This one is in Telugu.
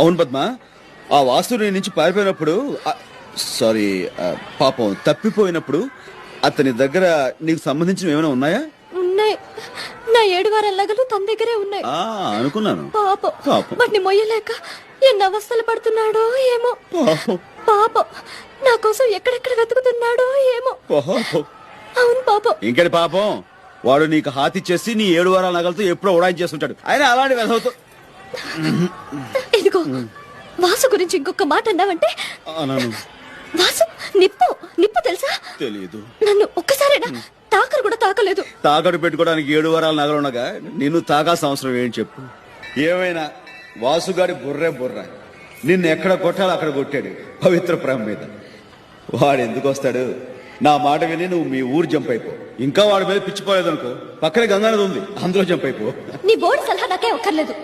అవును పద్మ, ఆ వాసు నీ నుంచి పారిపోయినప్పుడు సారీ పాపం తప్పిపోయినప్పుడు అతని దగ్గర నీకు సంబంధించిన ఏమైనా ఉన్నాయా? ఉన్నాయి. నా 7 వారాల నగలు తన దగ్గరే ఉన్నాయి. అనుకున్నాను. పాపం వాటిని మొయ్యలేక ఎన్ని అవస్థలు పడుతున్నాడో ఏమో. పాపం నా కోసం ఎక్కడెక్కడ వెతుకుతున్నాడో ఏమో. అవును పాపం. ఇంకటి పాపం, వాడు నీకు హాతి చేసి నీ 7 వారాల నగలతో ఎప్పుడో ఉడాయించేస్తుంటాడు. ఆయన అలాంటి వెధవుతూ. ఇదిగో వాసు గురించి ఇంకొక మాట అన్నావంటే. వాసు నిప్పు తెలుసా? తెలియదు. నన్ను ఒక్కసారైనా తాకరు కూడా తాకలేదు. తాకడు పెట్టుకోవడానికి 7 వారాల నగలు ఉండగా నిన్ను తాకాల్సిన అవసరం ఏం చెప్పు? ఏమైనా వాసుగాడి బుర్ర నిన్ను ఎక్కడ కొట్టాలో అక్కడ కొట్టాడు పవిత్ర ప్రేమ మీద. వాడు ఎందుకు వస్తాడు? నా మాట విని నువ్వు మీ ఊరు జంప్ అయిపో. ఇంకా వాడి మీద పిచ్చిపోలేదు అనుకో, పక్కనే గంగానది ఉంది, అందులో జంప్ అయిపో. నీ బోర్డు సలహా నాకే ఒక్కర్లేదు.